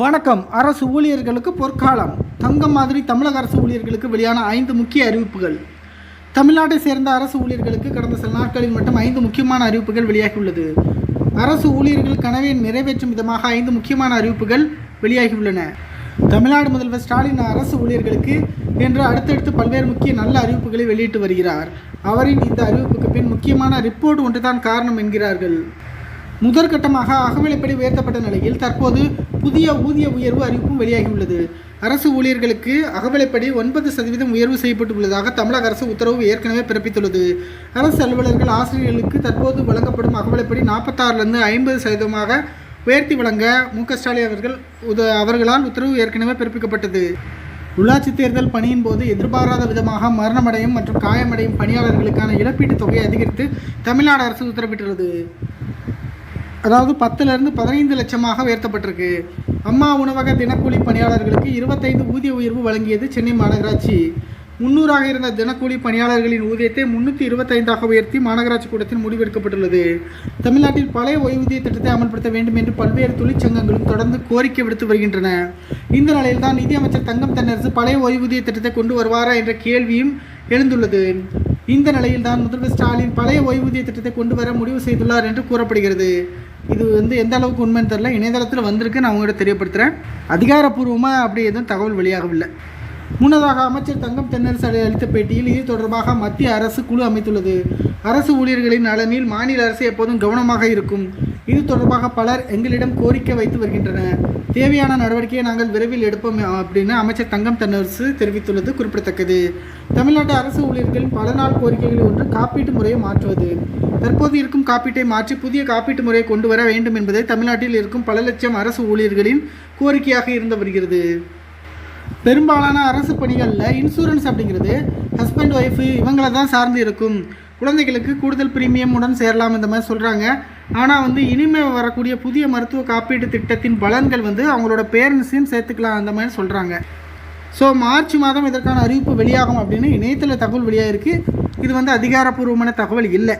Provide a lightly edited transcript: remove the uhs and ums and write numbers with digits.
வணக்கம். அரசு ஊழியர்களுக்கு பொற்காலம். தங்கம் மாதிரி தமிழக அரசு ஊழியர்களுக்கு வெளியான 5 முக்கிய அறிவிப்புகள். தமிழ்நாட்டை சேர்ந்த அரசு ஊழியர்களுக்கு கடந்த சில நாட்களில் மட்டும் 5 முக்கியமான அறிவிப்புகள் வெளியாகியுள்ளது. அரசு ஊழியர்கள் கனவை நிறைவேற்றும் விதமாக 5 முக்கியமான அறிவிப்புகள் வெளியாகியுள்ளன. தமிழ்நாடு முதல்வர் ஸ்டாலின் அரசு ஊழியர்களுக்கு என்று அடுத்தடுத்து பல்வேறு முக்கிய நல்ல அறிவிப்புகளை வெளியிட்டு வருகிறார். அவரின் இந்த அறிவிப்புக்கு பின் முக்கியமான ரிப்போர்ட் ஒன்றுதான் காரணம் என்கிறார்கள். முதற்கட்டமாக அகவிலைப்படி உயர்த்தப்பட்ட நிலையில் தற்போது புதிய ஊதிய உயர்வு அறிவிப்பும் வெளியாகியுள்ளது. அரசு ஊழியர்களுக்கு அகவிலைப்படி 9% உயர்வு செய்யப்பட்டுள்ளதாக தமிழக அரசு உத்தரவு ஏற்கனவே பிறப்பித்துள்ளது. அரசு அலுவலர்கள், ஆசிரியர்களுக்கு தற்போது வழங்கப்படும் அகவிலைப்படி 46லிருந்து 50% உயர்த்தி வழங்க மு.க. ஸ்டாலின் அவர்களால் உத்தரவு ஏற்கனவே பிறப்பிக்கப்பட்டது. உள்ளாட்சி தேர்தல் பணியின் போது எதிர்பாராத விதமாக மரணமடையும் மற்றும் காயமடையும் பணியாளர்களுக்கான இழப்பீட்டுத் தொகையை அதிகரித்து தமிழ்நாடு அரசு உத்தரவிட்டுள்ளது. அதாவது 10லிருந்து 15 லட்சமாக உயர்த்தப்பட்டிருக்கு. அம்மா உணவக தினக்கூலி பணியாளர்களுக்கு 25 ஊதிய உயர்வு வழங்கியது சென்னை மாநகராட்சி. 300ஆக இருந்த தினக்கூலி பணியாளர்களின் ஊதியத்தை 325ஆக உயர்த்தி மாநகராட்சி கூட்டத்தில் முடிவெடுக்கப்பட்டுள்ளது. தமிழ்நாட்டில் பழைய ஓய்வூதிய திட்டத்தை அமல்படுத்த வேண்டும் என்று பல்வேறு தொழிற்சங்கங்களும் தொடர்ந்து கோரிக்கை விடுத்து வருகின்றன. இந்த நிலையில்தான் நிதியமைச்சர் தங்கம் தென்னரசு பழைய ஓய்வூதிய திட்டத்தை கொண்டு வருவாரா என்ற கேள்வியும் எழுந்துள்ளது. இந்த நிலையில்தான் முதல்வர் ஸ்டாலின் பழைய ஓய்வூதிய திட்டத்தை கொண்டு வர முடிவு செய்துள்ளார் என்று கூறப்படுகிறது. இது எந்த அளவுக்கு உண்மைன்னு தெரியல. இணையதளத்தில் வந்திருக்கு, நான் உங்கள்கிட்ட தெரியப்படுத்துகிறேன். அதிகாரப்பூர்வமாக அப்படி எதுவும் தகவல் வெளியாகவில்லை. முன்னதாக அமைச்சர் தங்கம் தென்னரசு அளித்த பேட்டியில் இது தொடர்பாக மத்திய அரசு குழு அமைத்துள்ளது. அரசு ஊழியர்களின் நலனில் மாநில அரசு எப்போதும் கவனமாக இருக்கும். இது தொடர்பாக பலர் எங்களிடம் கோரிக்கை வைத்து வருகின்றனர். தேவையான நடவடிக்கையை நாங்கள் விரைவில் எடுப்போம் அப்படின்னு அமைச்சர் தங்கம் தென்னரசு தெரிவித்துள்ளது குறிப்பிடத்தக்கது. தமிழ்நாட்டு அரசு ஊழியர்களின் பல நாள் கோரிக்கைகளில் ஒன்று காப்பீட்டு முறையை மாற்றுவது. தற்போது இருக்கும் காப்பீட்டை மாற்றி புதிய காப்பீட்டு முறையை கொண்டு வர வேண்டும் என்பதை தமிழ்நாட்டில் இருக்கும் பல லட்சம் அரசு ஊழியர்களின் கோரிக்கையாக இருந்து வருகிறது. பெரும்பாலான அரசு பணிகளில் இன்சூரன்ஸ் அப்படிங்கிறது ஹஸ்பண்ட் ஒய்ஃபு இவங்களை தான் சார்ந்து இருக்கும். குழந்தைகளுக்கு கூடுதல் பிரீமியம் உடன் சேரலாம் இந்த மாதிரி சொல்கிறாங்க. ஆனால் இனிமேல் வரக்கூடிய புதிய மருத்துவ காப்பீட்டு திட்டத்தின் பலன்கள் அவங்களோட பேரண்ட்ஸையும் சேர்த்துக்கலாம் அந்த மாதிரி சொல்கிறாங்க. ஸோ மார்ச் மாதம் இதற்கான அறிவிப்பு வெளியாகும் அப்படின்னு இணையத்தில் தகவல் வெளியாகிருக்கு. இது அதிகாரப்பூர்வமான தகவல் இல்லை.